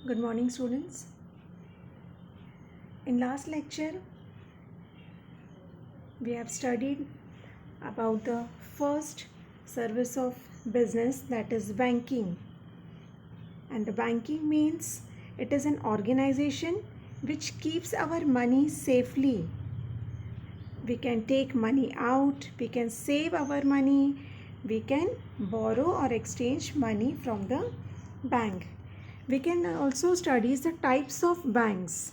Good morning, students. In last lecture, we have studied about the first service of business, that is banking. And the banking means it is an organization which keeps our money safely. We can take money out, we can save our money, we can borrow or exchange money from the bank. We can also study the types of banks,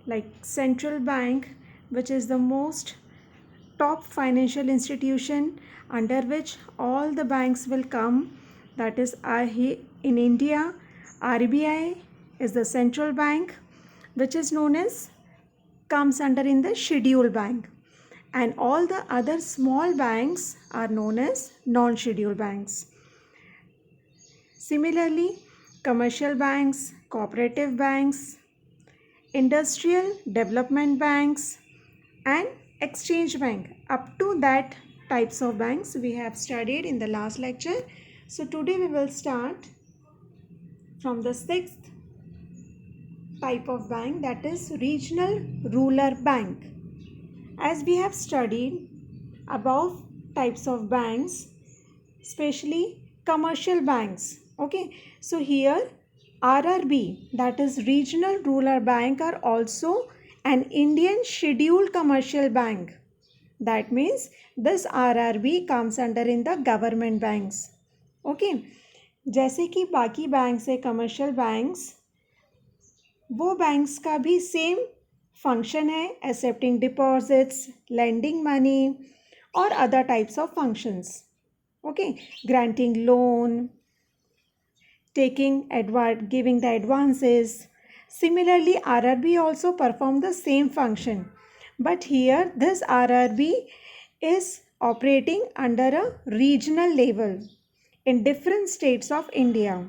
like central bank, which is the most top financial institution under which all the banks will come. That is in India, RBI is the central bank, which is known as comes under in the scheduled bank, and all the other small banks are known as non-scheduled banks. Similarly, commercial banks, cooperative banks, industrial development banks, and exchange bank, up to that types of banks we have studied in the last lecture. So today we will start from the sixth type of bank, that is regional rural bank. As we have studied above types of banks, especially commercial banks, okay, so here RRB, that is regional rural bank, are also an Indian scheduled commercial bank. That means this RRB comes under in the government banks. Okay, जैसे कि बाकी banks है commercial banks, वो banks का भी same function है, accepting deposits, lending money और other types of functions. Okay, granting loan, giving the advances. Similarly, RRB also perform the same function, but here this RRB is operating under a regional level in different states of India.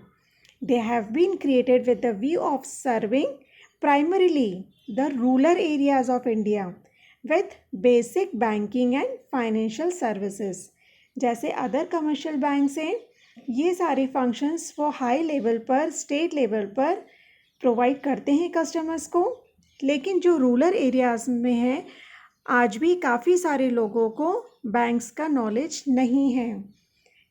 They have been created with the view of serving primarily the rural areas of India with basic banking and financial services. जैसे other commercial banks हैं, ये सारे functions वो high level पर, state level पर provide करते हैं customers को, लेकिन जो रूरल एरियाज़ में है आज भी काफ़ी सारे लोगों को बैंक्स का नॉलेज नहीं है.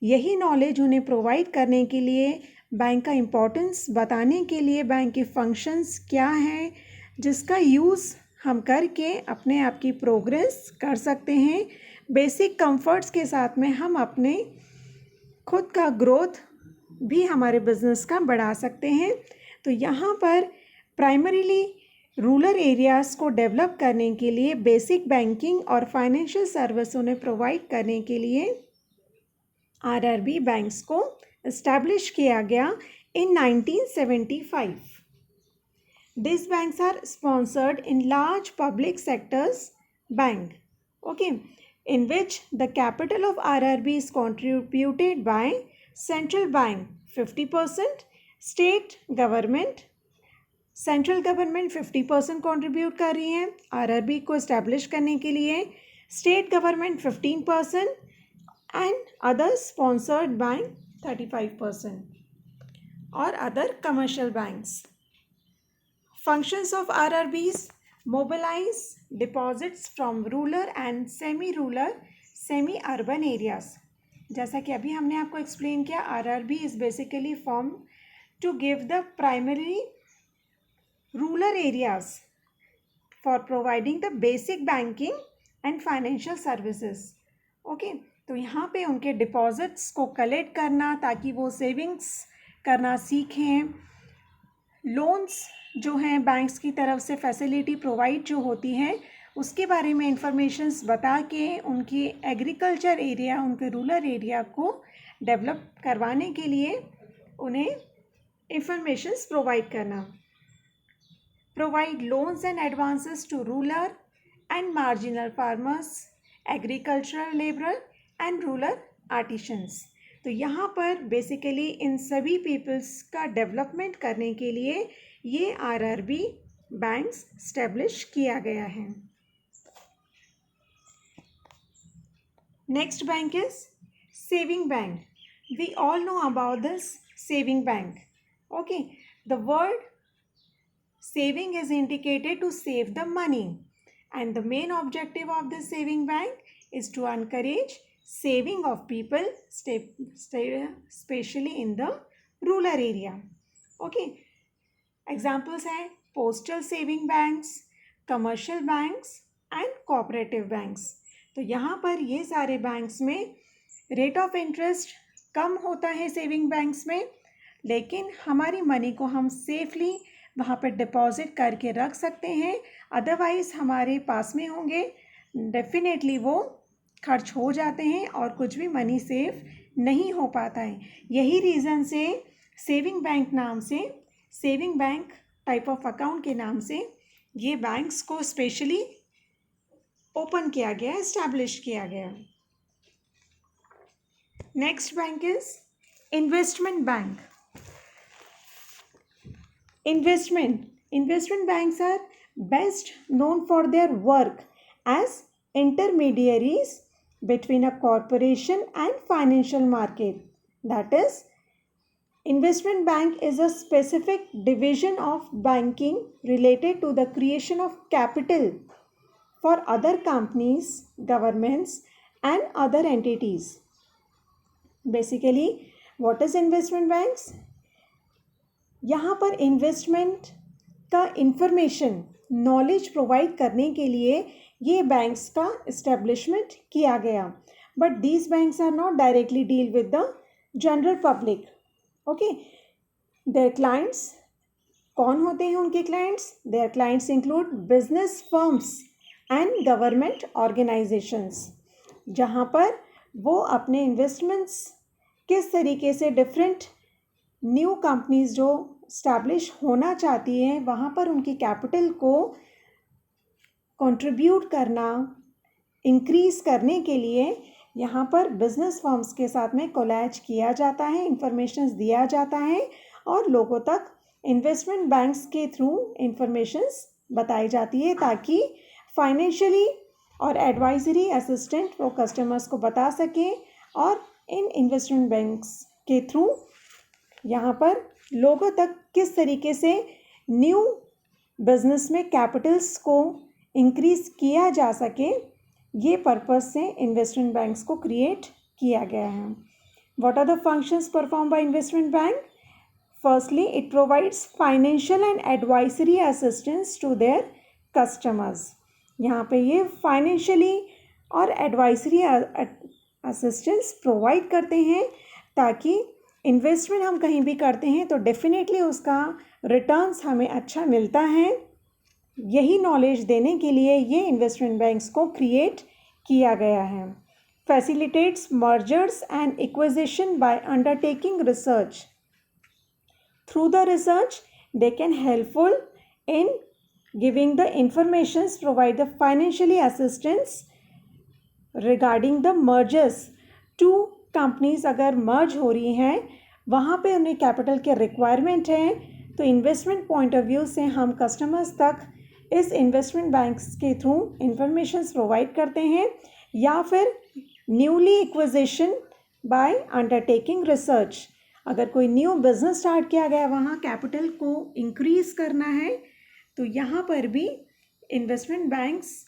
यही नॉलेज उन्हें प्रोवाइड करने के लिए, बैंक का इम्पोर्टेंस बताने के लिए, बैंक के फंक्शंस क्या हैं जिसका यूज़ हम करके अपने आप की प्रोग्रेस कर सकते हैं, बेसिक कंफर्ट्स के साथ में हम अपने खुद का ग्रोथ भी हमारे बिजनेस का बढ़ा सकते हैं. तो यहाँ पर प्राइमरीली रूरल एरियाज़ को डेवलप करने के लिए, बेसिक बैंकिंग और फाइनेंशियल सर्विस उन्हें प्रोवाइड करने के लिए आरआरबी बैंक्स को इस्टेब्लिश किया गया इन 1975. These banks are sponsored in large public sectors bank, okay, in which the capital of RRB is contributed by central bank 50%, state government, central government 50% contribute कर रही है आरआरबी को इस्टेब्लिश करने के लिए, state government 15% and other sponsored bank 35% और other commercial banks. Functions of RRBs: mobilize deposits from rural and semi-urban areas. जैसा कि अभी हमने आपको एक्सप्लेन किया, RRB is basically formed to give the primary rural areas for providing the basic banking and financial services. Okay, तो यहाँ पे उनके डिपॉजिट्स को कलेक्ट करना ताकि वो सेविंग्स करना सीखें, लोन्स जो हैं बैंक्स की तरफ से फैसिलिटी प्रोवाइड जो होती है उसके बारे में इंफॉर्मेशंस बता के उनकी एग्रीकल्चर एरिया, उनके रूरल एरिया को डेवलप करवाने के लिए उन्हें इंफॉर्मेशंस प्रोवाइड करना. Provide loans and advances to rural and marginal farmers, agricultural labour and rural artisans. तो यहाँ पर बेसिकली इन सभी पीपल्स का डेवलपमेंट करने के लिए ये आरआरबी बैंक्स स्टैब्लिश किया गया है. Next bank is saving bank. We all know about this saving bank. Okay, The word saving is indicated to save the money, and the main objective of this saving bank is to encourage saving of people, especially in the rural area. Okay, examples हैं postal saving banks, commercial banks and cooperative banks. तो यहाँ पर ये सारे banks में rate of interest कम होता है saving banks में, लेकिन हमारी मनी को हम सेफली वहाँ पर डिपॉजिट करके रख सकते हैं. अदरवाइज़ हमारे पास में होंगे डेफिनेटली वो खर्च हो जाते हैं और कुछ भी मनी सेव नहीं हो पाता है. यही रीज़न से सेविंग बैंक नाम से, saving bank type of account के नाम से ये बैंक्स को स्पेशली ओपन किया गया, एस्टैब्लिश किया गया. Next bank is investment bank. Investment banks are best known for their work as intermediaries between a corporation and financial market. That is, investment bank is a specific division of banking related to the creation of capital for other companies, governments and other entities. Basically, what is investment banks? यहाँ पर investment का information, knowledge provide करने के लिए ये banks का establishment किया गया. But these banks are not directly deal with the general public. Okay, their clients, कौन होते हैं उनके clients? Their clients include business firms and government organisations, जहाँ पर वो अपने इन्वेस्टमेंट्स किस तरीके से डिफरेंट न्यू कंपनीज जो स्टैब्लिश होना चाहती हैं वहाँ पर उनकी कैपिटल को कंट्रीब्यूट करना, इंक्रीज़ करने के लिए यहाँ पर बिजनेस फर्म्स के साथ में कोलैज किया जाता है, इंफॉर्मेशंस दिया जाता है और लोगों तक इन्वेस्टमेंट बैंक्स के थ्रू इंफॉर्मेशंस बताई जाती है ताकि फाइनेंशियली और एडवाइजरी असिस्टेंट वो कस्टमर्स को बता सकें और इन इन्वेस्टमेंट बैंक्स के थ्रू यहाँ पर लोगों तक किस तरीके से न्यू बिजनेस में कैपिटल्स को इंक्रीज़ किया जा सके, ये पर्पस से इन्वेस्टमेंट बैंक्स को क्रिएट किया गया है. What are the functions perform by investment bank? Firstly, it provides financial and advisory assistance to their customers. यहाँ पे ये फाइनेंशियली और एडवाइजरी असिस्टेंस प्रोवाइड करते हैं ताकि इन्वेस्टमेंट हम कहीं भी करते हैं तो डेफिनेटली उसका रिटर्न्स हमें अच्छा मिलता है. यही नॉलेज देने के लिए ये इन्वेस्टमेंट बैंक्स को क्रिएट किया गया है. Facilitates mergers and acquisition by undertaking research. Through the research they can helpful in giving the informations, provide the financially assistance regarding the mergers. Two companies अगर मर्ज हो रही हैं वहाँ पे उन्हें कैपिटल के रिक्वायरमेंट है, तो इन्वेस्टमेंट पॉइंट ऑफ व्यू से हम कस्टमर्स तक इस इन्वेस्टमेंट बैंक्स के थ्रू इंफॉर्मेशंस प्रोवाइड करते हैं, या फिर newly acquisition by undertaking research. अगर कोई न्यू बिजनेस स्टार्ट किया गया, वहाँ कैपिटल को इंक्रीज़ करना है, तो यहाँ पर भी इन्वेस्टमेंट बैंक्स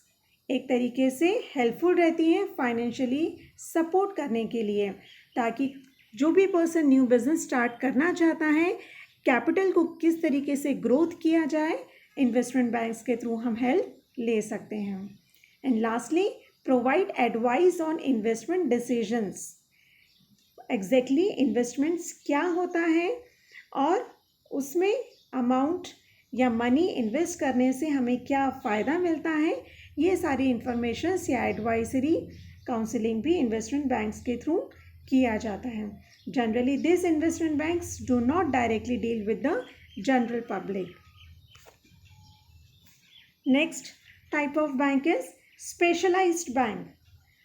एक तरीके से हेल्पफुल रहती हैं फाइनेंशियली सपोर्ट करने के लिए, ताकि जो भी पर्सन न्यू बिजनेस स्टार्ट करना चाहता है, कैपिटल को किस तरीके से ग्रोथ किया जाए, इन्वेस्टमेंट बैंक्स के थ्रू हम हेल्प ले सकते हैं. And lastly, provide advice on investment decisions. Exactly investments क्या होता है और उसमें अमाउंट या मनी इन्वेस्ट करने से हमें क्या फ़ायदा मिलता है, ये सारी इंफॉर्मेशंस या एडवाइजरी काउंसलिंग भी इन्वेस्टमेंट बैंक्स के थ्रू किया जाता है. Generally this investment banks do not directly deal with the general public. Next type of bank is specialised bank.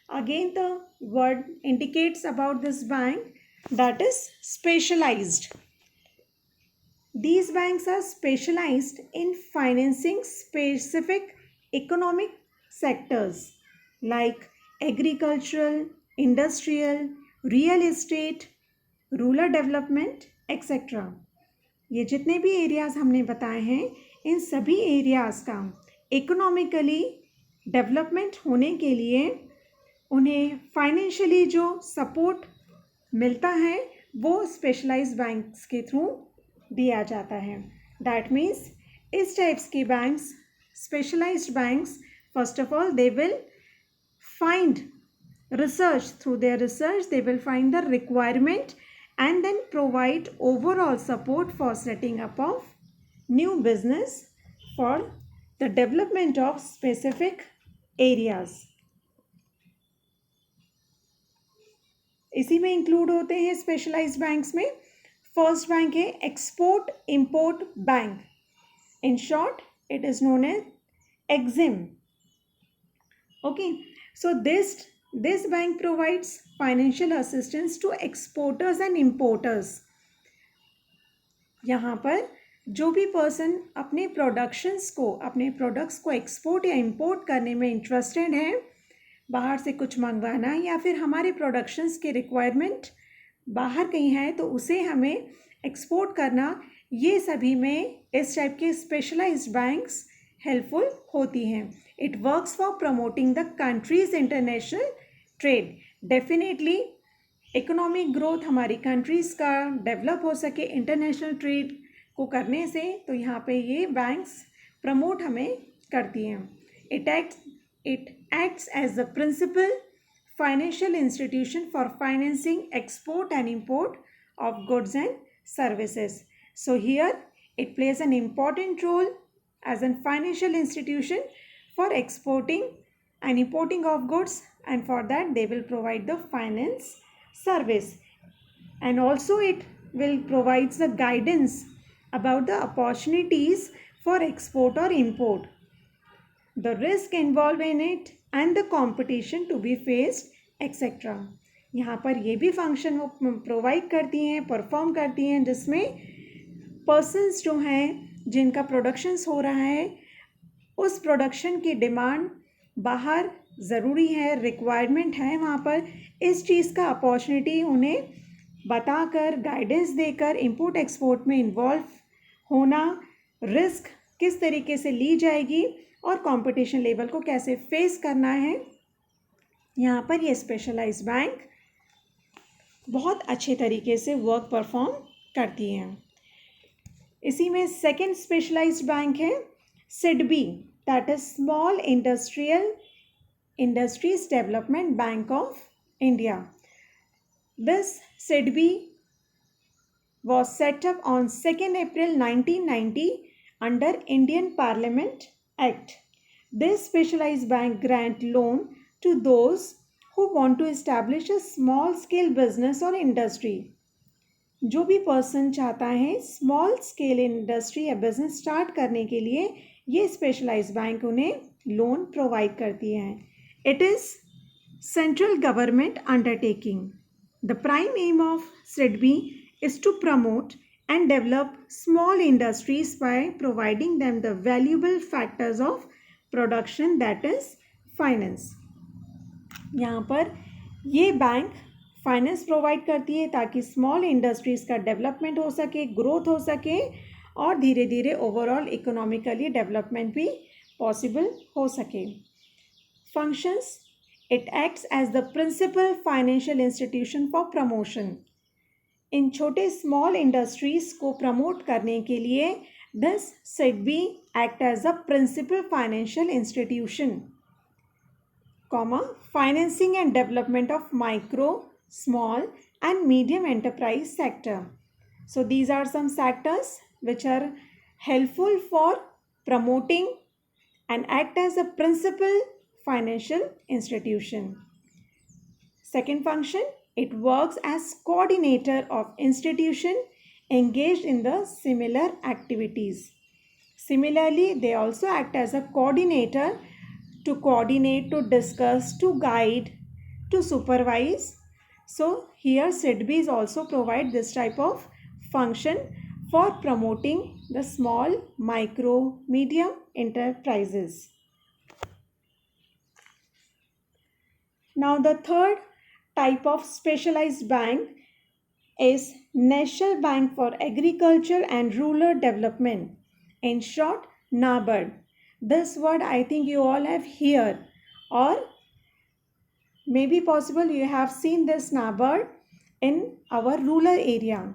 Again, the word indicates about this bank, that is specialized. These banks are specialized in financing specific economic sectors like agricultural, industrial, real estate, rural development, etc. ये जितने भी areas हमने बताए हैं, इन सभी areas का economically development होने के लिए उन्हें फाइनेंशियली जो सपोर्ट मिलता है वो स्पेशलाइज्ड बैंक्स के थ्रू दिया जाता है. दैट मीन्स इस टाइप्स के banks, specialised banks, first of all they will find research. Through their research they will find the requirement and then provide overall support for setting up of new business for the development of specific areas. इसी में include होते हैं specialised banks में. First bank है export import bank. In short it is known as EXIM. Okay, so this bank provides financial assistance to exporters and importers. यहाँ पर जो भी पर्सन अपने प्रोडक्शंस को, अपने प्रोडक्ट्स को एक्सपोर्ट या इंपोर्ट करने में इंटरेस्टेड है, बाहर से कुछ मंगवाना या फिर हमारे प्रोडक्शंस के रिक्वायरमेंट बाहर कहीं है तो उसे हमें एक्सपोर्ट करना, ये सभी में इस टाइप के स्पेशलाइज्ड बैंक्स हेल्पफुल होती हैं. It works for promoting the countries international trade. Definitely economic growth हमारी कंट्रीज़ का डेवलप हो सके इंटरनेशनल ट्रेड को करने से, तो यहाँ पे ये बैंक्स प्रमोट हमें करती हैं. It acts as the principal financial institution for financing export and import of goods and services. So here it plays an important role as a financial institution for exporting and importing of goods, and for that they will provide the finance service, and also it will provide the guidance about the opportunities for export or import, the risk involved in it and the competition to be faced, etc. यहाँ पर ये भी function वो provide करती हैं, perform करती हैं, जिसमें पर्सन्स जो हैं जिनका प्रोडक्शंस हो रहा है उस प्रोडक्शन की डिमांड बाहर ज़रूरी है, रिक्वायरमेंट है वहाँ पर, इस चीज़ का अपॉर्चुनिटी उन्हें बताकर, गाइडेंस देकर इंपोर्ट एक्सपोर्ट में इन्वॉल्व होना, रिस्क किस तरीके से ली जाएगी और कंपटीशन लेवल को कैसे फेस करना है, यहाँ पर ये स्पेशलाइज्ड बैंक बहुत अच्छे तरीके से वर्क परफॉर्म करती हैं. इसी में सेकंड स्पेशलाइज्ड बैंक है SIDBI, that is small industries development bank of India. This SIDBI was set up on 2nd April 1990 under Indian Parliament Act. This specialized bank grant loan to those who want to establish a small scale business or industry. जो भी person चाहता है small scale industry या business start करने के लिए, ये specialised bank उन्हें लोन प्रोवाइड करती है. It is central government undertaking. The prime aim of SIDBI is to promote and develop small industries by providing them the valuable factors of production, that is finance. यहाँ पर ये bank finance provide करती है ताकि small industries का development हो सके, growth हो सके और धीरे धीरे ओवरऑल इकोनॉमिकली डेवलपमेंट भी पॉसिबल हो सके. Functions: it acts as the principal financial institution for promotion. इन छोटे स्मॉल इंडस्ट्रीज़ को प्रमोट करने के लिए this SIDBI act as a principal financial institution, financing and development of micro, small and medium enterprise sector. So these are some sectors which are helpful for promoting and act as a principal financial institution. Second function, it works as coordinator of institution engaged in the similar activities. Similarly, they also act as a coordinator to coordinate, to discuss, to guide, to supervise. So here SIDBIs also provide this type of function for promoting the small, micro, medium enterprises. Now the third type of specialized bank is National Bank for Agriculture and Rural Development. In short, NABARD. This word I think you all have heard, or maybe possible you have seen this NABARD in our rural area.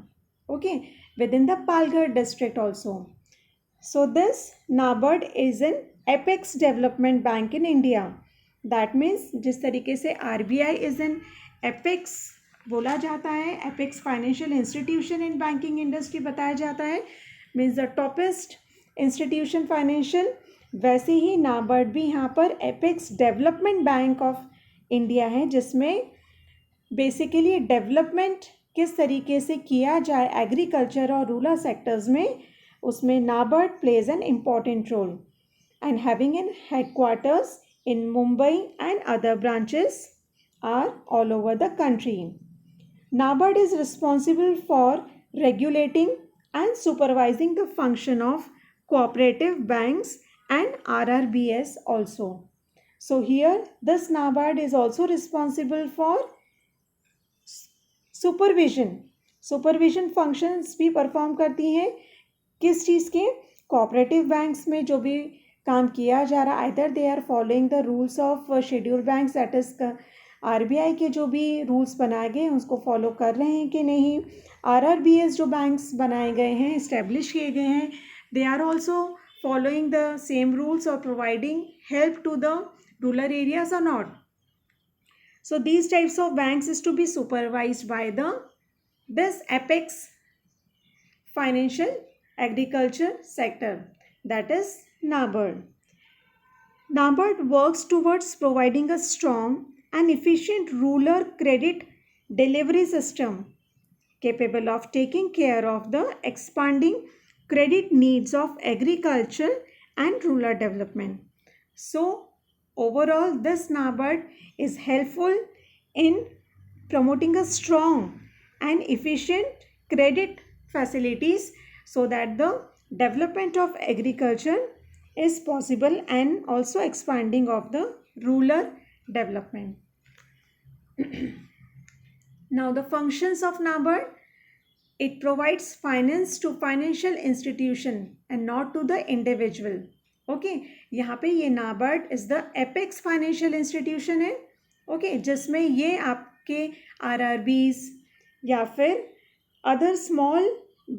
Okay, within the Palghar district also. So this NABARD is an apex development bank in India. That means जिस तरीके से RBI is an apex बोला जाता है, apex financial institution in banking industry बताया जाता है, means the toppest institution financial, वैसे ही NABARD भी यहाँ पर apex development bank of India है, जिसमें बेसिकली डेवलपमेंट किस तरीके से किया जाए एग्रीकल्चर और रूरल सेक्टर्स में, उसमें NABARD plays an important role and having an headquarters in Mumbai and other branches are all over the country. NABARD is responsible for regulating and supervising the function of cooperative banks and RRBS also. So here this NABARD is also responsible for supervision functions भी perform करती हैं. किस चीज़ के? Cooperative banks में जो भी काम किया जा रहा है, either they are following the rules of schedule banks, that is RBI के जो भी रूल्स बनाए गए हैं उसको फॉलो कर रहे हैं कि नहीं. RRBS जो बैंक्स बनाए गए हैं, इस्टेब्लिश किए गए हैं, they are also following the same rules और providing help to the rural areas और not. So these types of banks is to be supervised by this apex financial agriculture sector, that is NABARD. NABARD works towards providing a strong and efficient rural credit delivery system capable of taking care of the expanding credit needs of agriculture and rural development. So overall, this NABARD is helpful in promoting a strong and efficient credit facilities so that the development of agriculture is possible and also expanding of the rural development. Now the functions of NABARD, it provides finance to financial institution and not to the individual. Okay यहाँ पे ये NABARD is the apex financial institution है. Okay जिसमें ये आपके RRBs या फिर other small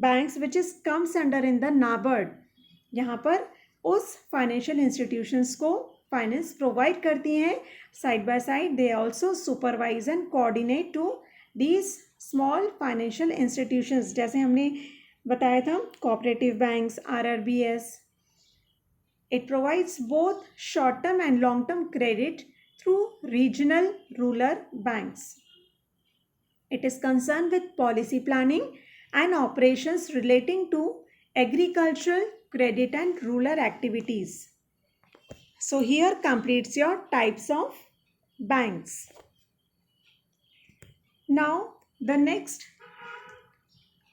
banks which is comes under in the NABARD, यहाँ पर उस फाइनेंशियल इंस्टीट्यूशंस को फाइनेंस प्रोवाइड करती हैं. Side by side they also supervise and coordinate to these small financial institutions. जैसे हमने बताया था cooperative banks, RRBS. It provides both short-term and long-term credit through regional rural banks. It is concerned with policy planning and operations relating to agricultural, credit and rural activities. So here completes your types of banks. Now the next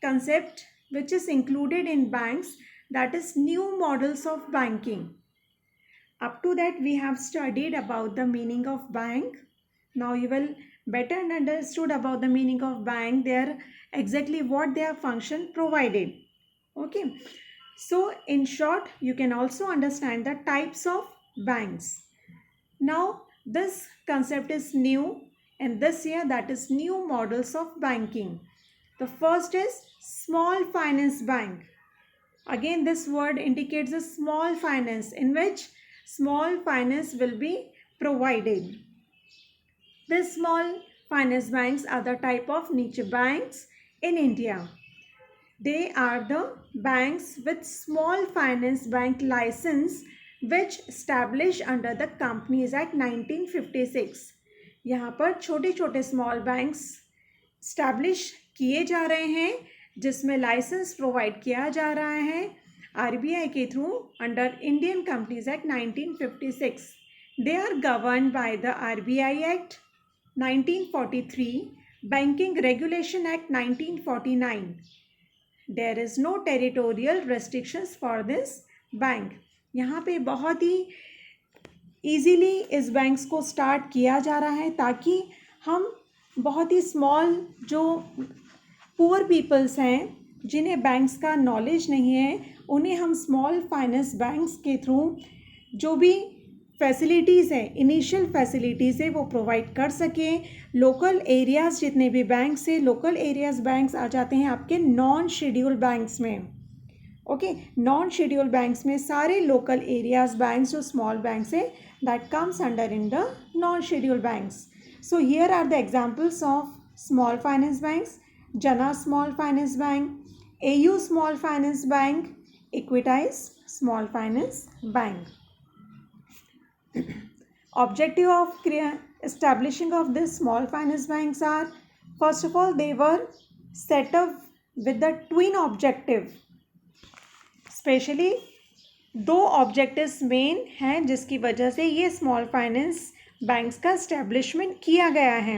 concept which is included in banks, that is new models of banking. Up to that we have studied about the meaning of bank. Now you will better understood about the meaning of bank, their exactly what their function provided. Okay, so in short you can also understand the types of banks. Now this concept is new and this year, that is new models of banking. The first is small finance bank. Again this word indicates a small finance in which small finance will be provided. These small finance banks are the type of niche banks in India. They are the banks with small finance bank license which established under the Companies Act 1956. यहाँ पर छोटे छोटे small banks establish किए जा रहे हैं जिसमें licence provide किया जा रहा है RBI के through under Indian companies act 1956. They are governed by the RBI act 1943, banking regulation act 1949. There is no territorial restrictions for this bank. यहाँ पे बहुत ही ईजीली इस बैंक्स को स्टार्ट किया जा रहा है ताकि हम बहुत ही स्मॉल जो पुअर पीपल्स हैं, जिन्हें बैंक्स का नॉलेज नहीं है, उन्हें हम स्मॉल फाइनेंस बैंक्स के थ्रू जो भी फैसिलिटीज़ है, इनिशियल फैसिलिटीज़ है, वो प्रोवाइड कर सकें। लोकल एरियाज़ जितने भी बैंक्स हैं, लोकल एरियाज़ बैंक्स आ जाते हैं आपके नॉन शेड्यूल बैंक्स में। ओके, नॉन शेड्यूल बैंक्स में सारे लोकल एरियाज़ बैंक्स जो स्मॉल बैंक्स है, that comes under in the non schedule banks. So here are the examples of small finance banks: Jana Small Finance Bank, AU Small Finance Bank, Equitas Small Finance Bank. Objective of establishing of this small finance banks are, first of all, they were set up with the twin objective. Specially दो objectives main हैं जिसकी वजह से ये small finance banks का establishment किया गया है.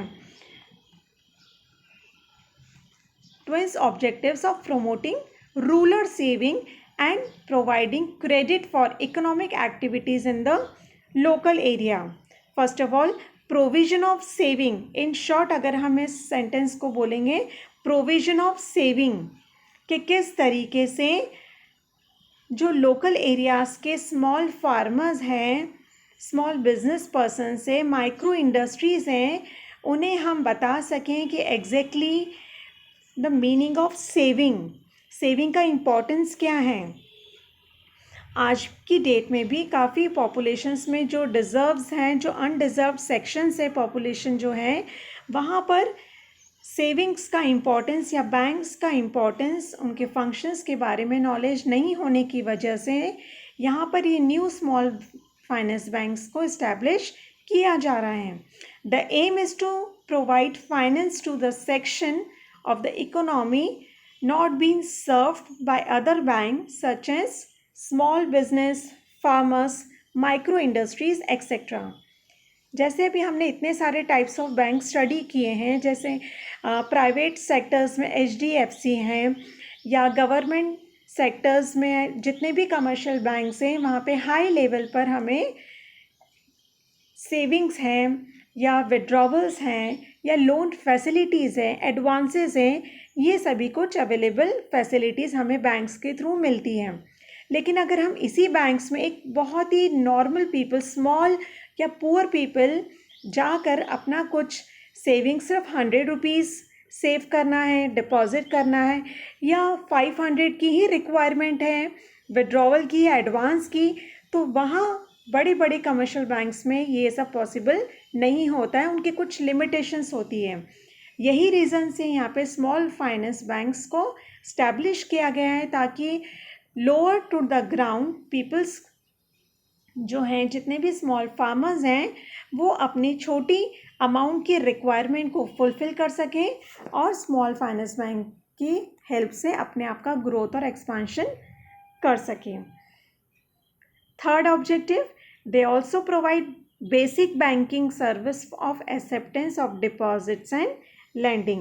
Twins objectives of promoting rural saving and providing credit for economic activities in the local area. First of all, provision of saving. In short अगर हम इस सेंटेंस को बोलेंगे, प्रोविजन ऑफ सेविंग, कि किस तरीके से जो लोकल एरियाज़ के स्मॉल फार्मर्स हैं, स्मॉल बिजनेस पर्सन से, माइक्रो इंडस्ट्रीज़ हैं, उन्हें हम बता सकें कि exactly the meaning of saving, saving का इम्पोर्टेंस क्या है. आज की डेट में भी काफ़ी पॉपुलेशंस में जो डिज़र्व्स हैं, जो अनडिज़र्व्ड सेक्शंस है पॉपुलेशन जो है, वहाँ पर सेविंग्स का इम्पोर्टेंस या बैंक्स का इम्पोर्टेंस, उनके फंक्शंस के बारे में नॉलेज नहीं होने की वजह से यहाँ पर ये न्यू स्मॉल फाइनेंस बैंक्स को इस्टेब्लिश किया जा रहा है. The aim is to provide finance to the section of the economy not been served by other bank such as small business, farmers, micro industries etcetera. जैसे अभी हमने इतने सारे टाइप्स ऑफ बैंक स्टडी किए हैं, जैसे प्राइवेट सेक्टर्स में HDFC हैं, या गवर्नमेंट सेक्टर्स में जितने भी कमर्शियल बैंक्स हैं, वहाँ पे हाई लेवल पर हमें सेविंग्स हैं या विड्रॉवल्स हैं या लोन फैसिलिटीज़ हैं, एडवांसेस हैं, ये सभी कुछ अवेलेबल फैसिलिटीज़ हमें बैंक्स के थ्रू मिलती हैं. लेकिन अगर हम इसी बैंक्स में एक बहुत ही नॉर्मल पीपल, स्मॉल या पुअर पीपल जाकर अपना कुछ सेविंग्स सिर्फ 100 रुपीज़ सेव करना है, डिपॉजिट करना है, या 500 की ही रिक्वायरमेंट है विड्रॉवल की या एडवांस की, तो वहाँ बड़े बड़े कमर्शियल बैंक्स में ये सब पॉसिबल नहीं होता है, उनकी कुछ लिमिटेशंस होती है. यही रीज़न से यहाँ पे स्मॉल फाइनेंस बैंक्स को स्टैब्लिश किया गया है, ताकि lower to the ground peoples जो हैं, जितने भी स्मॉल फार्मर्स हैं, वो अपनी छोटी अमाउंट की रिक्वायरमेंट को फुलफ़िल कर सकें और स्मॉल फाइनेंस बैंक की हेल्प से अपने आप का ग्रोथ और एक्सपांशन कर सकें. Third objective, they also provide basic banking service of acceptance of deposits and lending.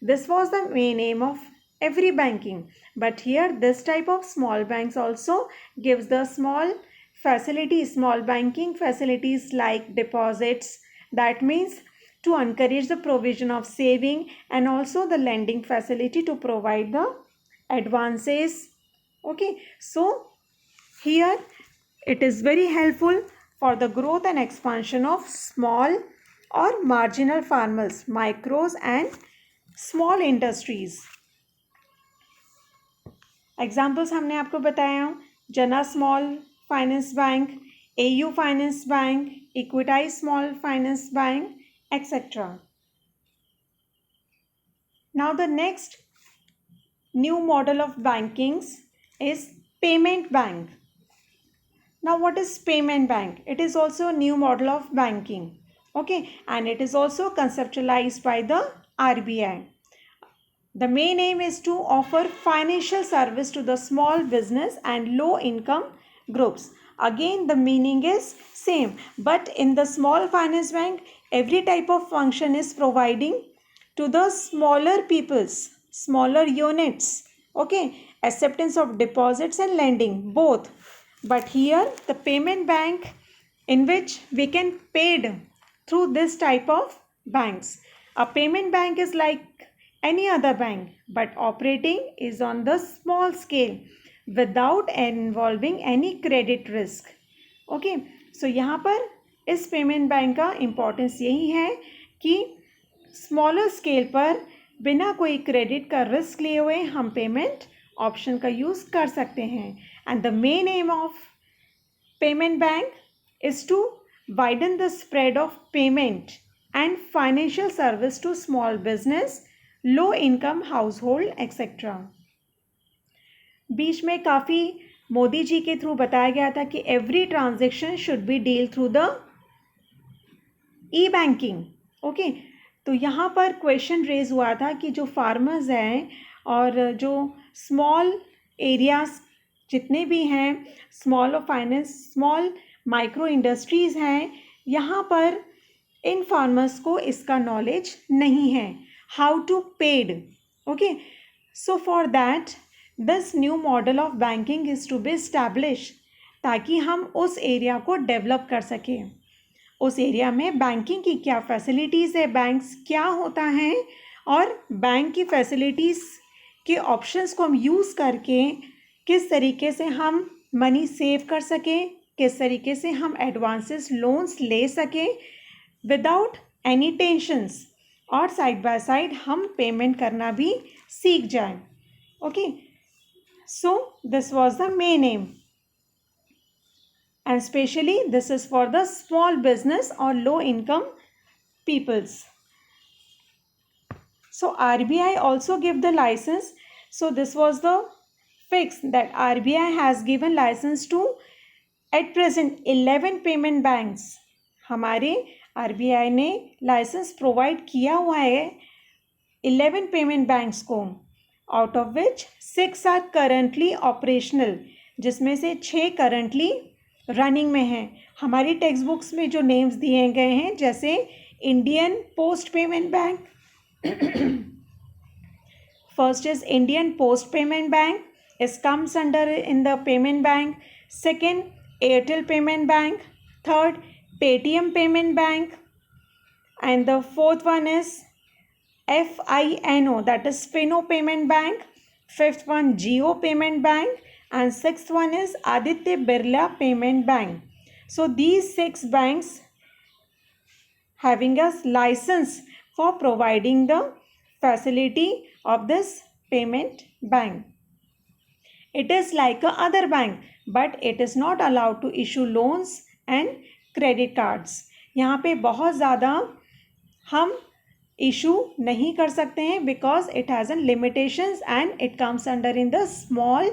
This was the main aim of every banking, but here this type of small banks also gives the small facilities, small banking facilities like deposits. That means to encourage the provision of saving, and also the lending facility to provide the advances. Okay, so here it is very helpful for the growth and expansion of small or marginal farmers, micros and small industries. Examples हमने आपको बताया: Jana small finance bank, AU finance bank, Equitas small finance bank, etcetera. Now the next new model of bankings is payment bank. Now what is payment bank? It is also a new model of banking. Okay, and it is also conceptualized by the RBI. The main aim is to offer financial service to the small business and low income groups. Again, the meaning is same, but in the small finance bank, every type of function is providing to the smaller peoples, smaller units. Okay, acceptance of deposits and lending, both. But here the payment bank, in which we can paid through this type of banks. A payment bank is like any other bank, but operating is on the small scale without involving any credit risk. Okay, so यहाँ पर इस payment bank का importance यही है कि smaller scale पर बिना कोई क्रेडिट का रिस्क लिए हुए हम पेमेंट ऑप्शन का यूज़ कर सकते हैं. And the main aim of payment bank is to widen the spread of payment and financial service to small business, low income household etcetera. बीच में काफ़ी मोदी जी के थ्रू बताया गया था कि every transaction should be deal through the E banking. Okay, तो यहाँ पर क्वेश्चन रेज हुआ था कि जो फार्मर्स हैं और जो स्मॉल एरियाज जितने भी हैं, small finance, small micro industries हैं, यहाँ पर इन फार्मर्स को इसका नॉलेज नहीं है how to paid. Okay, so for that this new model of banking is to be establish, ताकि हम उस एरिया को डेवलप कर सकें. उस एरिया में बैंकिंग की क्या फैसिलिटीज़ है, बैंक्स क्या होता है, और बैंक की फैसिलिटीज़ के ऑप्शंस को हम यूज़ करके किस तरीके से हम मनी सेव कर सकें, किस तरीके से हम एडवांसेस लोन्स ले सकें विदाउट एनी टेंशंस, और साइड बाय साइड हम पेमेंट करना भी सीख जाएं. Okay, so this was the main M, and especially this is for the small business or low income peoples. So RBI also give the license. So this was the fix that RBI has given license to at present 11 payment banks. हमारे RBI ने licence provide किया हुआ है 11 payment banks को, out of which 6 are currently operational, जिसमें से 6 currently running में हैं. हमारी टेक्स्ट बुक्स में जो नेम्स दिए गए हैं, जैसे Indian post payment bank, first is Indian post payment bank, इस comes under in the payment bank. Second, Airtel payment bank. Third, Paytm payment bank. And the fourth one is FINO, that is Fino Payment Bank. Fifth one, Jio Payment Bank. And sixth one is Aditya Birla Payment Bank. So these 6 banks having a license for providing the facility of this payment bank. It is like a other bank, but it is not allowed to issue loans and credit cards. यहाँ पे बहुत ज़्यादा हम issue नहीं कर सकते हैं because it has an limitations and it comes under in the small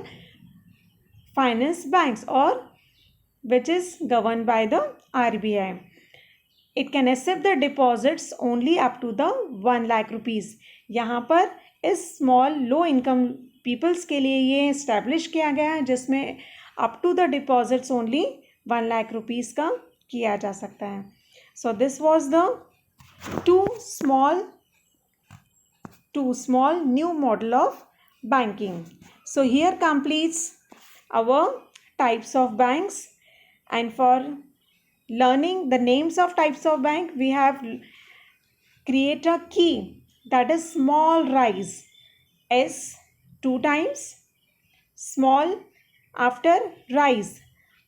finance banks और which is govern by the RBI. It can accept the deposits only up to the 1 lakh rupees. यहाँ पर इस small low income peoples के लिए ये establish किया गया है, जिसमें up to the deposits only 1 lakh rupees का किया जा सकता है. So this was the two small new model of banking. So here completes our types of banks, and for learning the names of types of bank we have create a key, that is small rise, S 2 times, small after rise,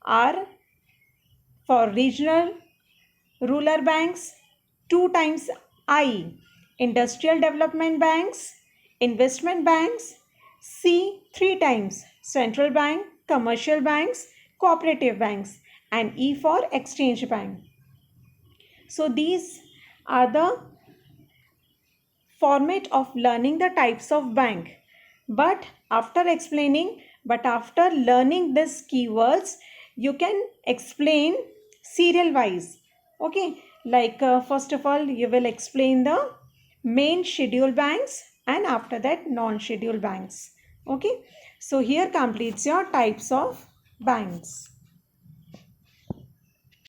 R for regional rural banks, 2 times I, industrial development banks, investment banks, C 3 times, central bank, commercial banks, cooperative banks, and E for exchange bank. So these are the format of learning the types of bank. But after learning these keywords, you can explain serial wise. Okay, like first of all you will explain the main schedule banks and after that non-schedule banks. Okay, so here completes your types of banks.